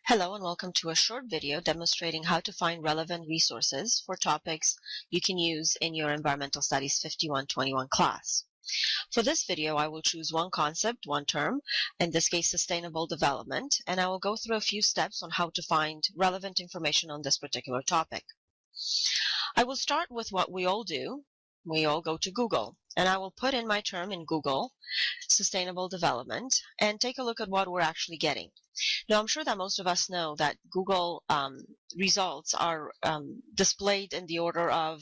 Hello and welcome to a short video demonstrating how to find relevant resources for topics you can use in your Environmental Studies 5121 class. For this video, I will choose one concept, one term, in this case sustainable development, and I will go through a few steps on how to find relevant information on this particular topic. I will start with what we all do. We all go to Google, and I will put in my term in Google, sustainable development, and take a look at what we're actually getting. Now, I'm sure that most of us know that Google results are displayed in the order of,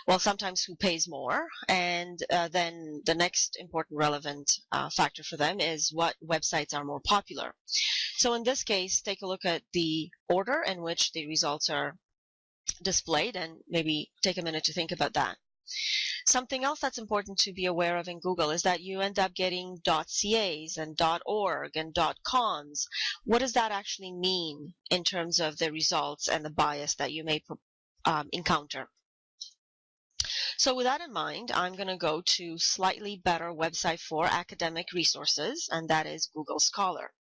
well, sometimes who pays more, and then the next important relevant factor for them is what websites are more popular. So in this case, take a look at the order in which the results are displayed and maybe take a minute to think about that. Something else that's important to be aware of in Google is that you end up getting .cas and .org and .coms. What does that actually mean in terms of the results and the bias that you may encounter? So with that in mind, I'm going to go to slightly better website for academic resources, and that is Google Scholar.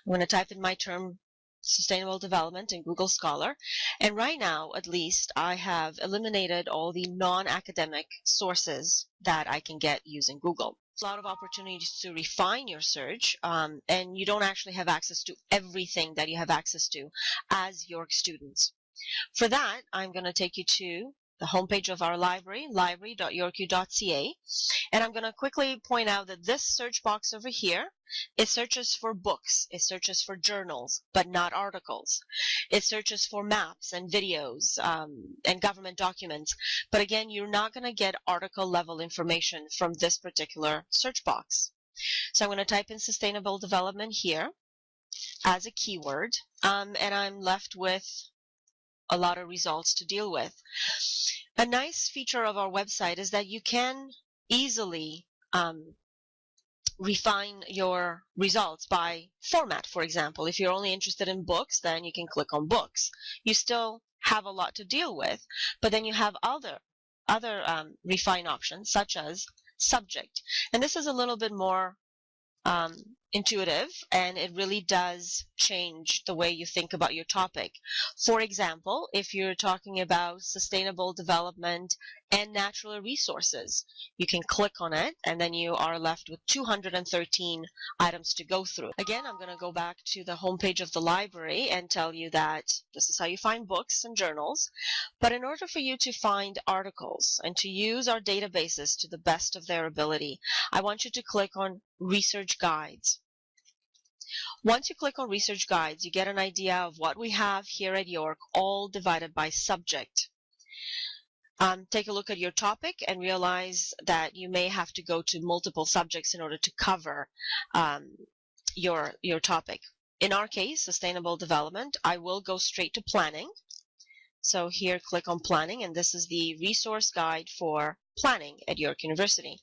I'm going to type in my term sustainable development in Google Scholar, and right now at least I have eliminated all the non-academic sources that I can get using Google. A lot of opportunities to refine your search, and you don't actually have access to everything that you have access to as York students. For that, I'm going to take you to the homepage of our library, library.yorku.ca, and I'm going to quickly point out that this search box over here, it searches for books, it searches for journals, but not articles. It searches for maps and videos and government documents, but again, you're not going to get article level information from this particular search box. So I'm going to type in sustainable development here as a keyword, and I'm left with a lot of results to deal with. A nice feature of our website is that you can easily refine your results by format. For example, if you're only interested in books, then you can click on books. You still have a lot to deal with, but then you have other refine options such as subject. And this is a little bit more intuitive, and it really does change the way you think about your topic. For example, if you're talking about sustainable development and natural resources, you can click on it and then you are left with 213 items to go through. Again, I'm going to go back to the homepage of the library and tell you that this is how you find books and journals. But in order for you to find articles and to use our databases to the best of their ability, I want you to click on Research Guides. Once you click on Research Guides, you get an idea of what we have here at York, all divided by subject. Take a look at your topic and realize that you may have to go to multiple subjects in order to cover your topic. In our case, sustainable development, I will go straight to planning. So here, click on planning, and this is the resource guide for planning at York University.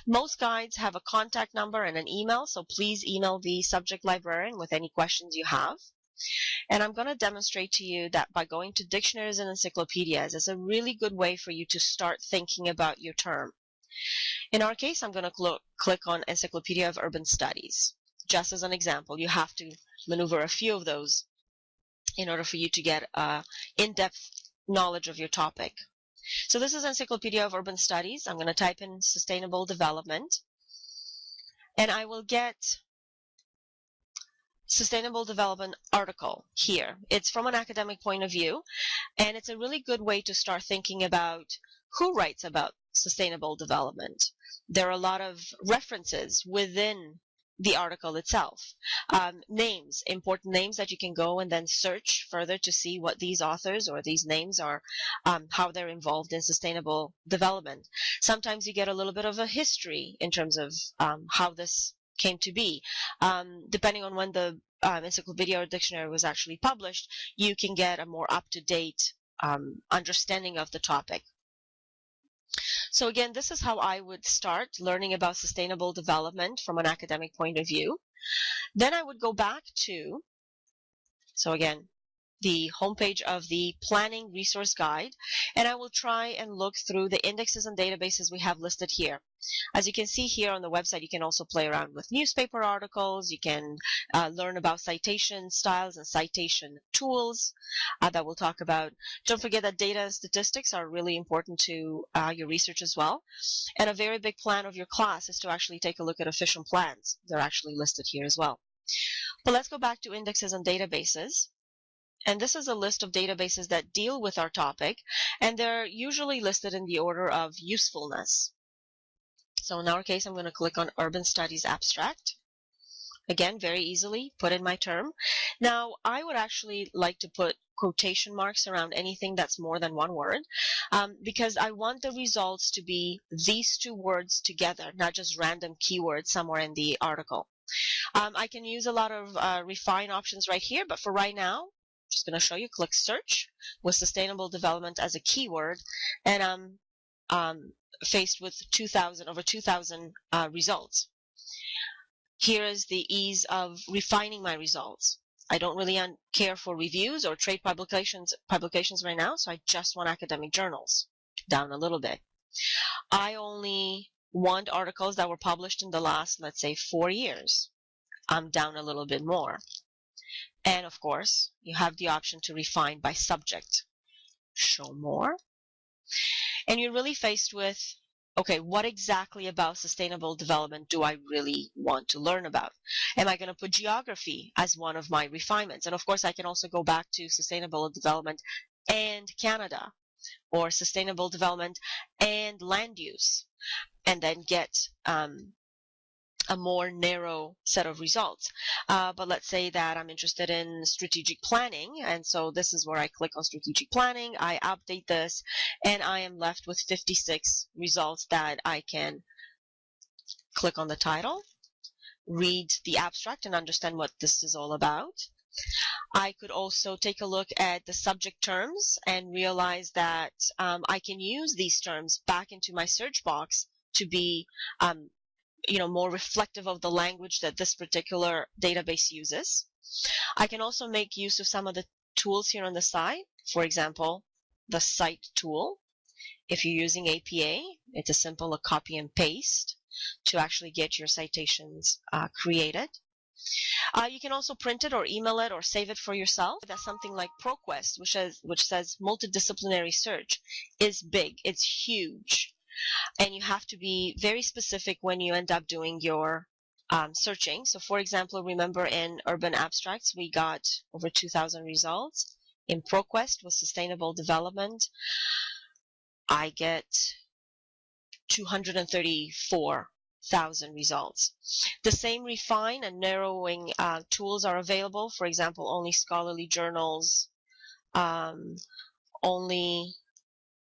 Most guides have a contact number and an email, so please email the subject librarian with any questions you have. And I'm going to demonstrate to you that by going to dictionaries and encyclopedias is a really good way for you to start thinking about your term. In our case, I'm going to click on Encyclopedia of Urban Studies. Just as an example, you have to maneuver a few of those in order for you to get in-depth knowledge of your topic. So this is Encyclopedia of Urban Studies. I'm going to type in sustainable development, and I will get sustainable development article here. It's from an academic point of view, and it's a really good way to start thinking about who writes about sustainable development. There are a lot of references within the article itself. Names, important names that you can go and then search further to see what these authors or these names are, how they're involved in sustainable development. Sometimes you get a little bit of a history in terms of how this came to be. Depending on when the encyclopedia or dictionary was actually published, you can get a more up-to-date understanding of the topic. So again, this is how I would start learning about sustainable development from an academic point of view. Then I would go back to, so again, the homepage of the Planning Resource Guide, and I will try and look through the indexes and databases we have listed here. As you can see here on the website, you can also play around with newspaper articles. You can learn about citation styles and citation tools that we'll talk about. Don't forget that data and statistics are really important to your research as well. And a very big plan of your class is to actually take a look at official plans. They're actually listed here as well. But let's go back to indexes and databases. And this is a list of databases that deal with our topic, and they're usually listed in the order of usefulness. So in our case, I'm going to click on Urban Studies Abstract. Again, very easily put in my term. Now, I would actually like to put quotation marks around anything that's more than one word, because I want the results to be these two words together, not just random keywords somewhere in the article. I can use a lot of refine options right here, but for right now, I'm just going to show you, click search with sustainable development as a keyword, and I'm faced with over 2,000 results. Here is the ease of refining my results. I don't really care for reviews or trade publications right now, so I just want academic journals. Down a little bit. I only want articles that were published in the last, let's say, 4 years. I'm down a little bit more. And of course, you have the option to refine by subject. Show more. And you're really faced with, okay, what exactly about sustainable development do I really want to learn about? Am I going to put geography as one of my refinements? And of course, I can also go back to sustainable development and Canada, or sustainable development and land use, and then get a more narrow set of results. But let's say that I'm interested in strategic planning, and so this is where I click on strategic planning, I update this, and I am left with 56 results that I can click on the title, read the abstract, and understand what this is all about. I could also take a look at the subject terms and realize that I can use these terms back into my search box to be more reflective of the language that this particular database uses. I can also make use of some of the tools here on the side. For example, the cite tool. If you're using APA, it's a simple copy and paste to actually get your citations created. You can also print it or email it or save it for yourself. That's something like ProQuest, which says multidisciplinary search is big. It's huge. And you have to be very specific when you end up doing your searching. So for example, remember in Urban Abstracts, we got over 2,000 results. In ProQuest with sustainable development, I get 234,000 results. The same refine and narrowing tools are available. For example, only scholarly journals, only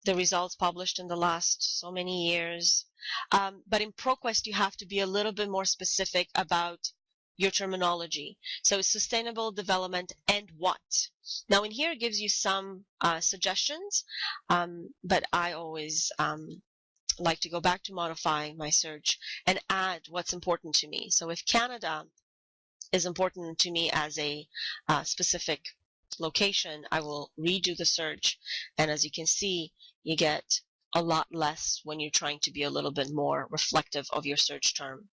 the results published in the last so many years. But in ProQuest, you have to be a little bit more specific about your terminology. So sustainable development and what? Now in here it gives you some suggestions, but I always like to go back to modify my search and add what's important to me. So if Canada is important to me as a specific location, I will redo the search, and as you can see, you get a lot less when you're trying to be a little bit more reflective of your search term.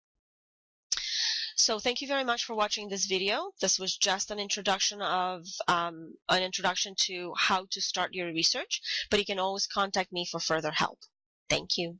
So thank you very much for watching this video. This was just an introduction to how to start your research, but you can always contact me for further help. Thank you.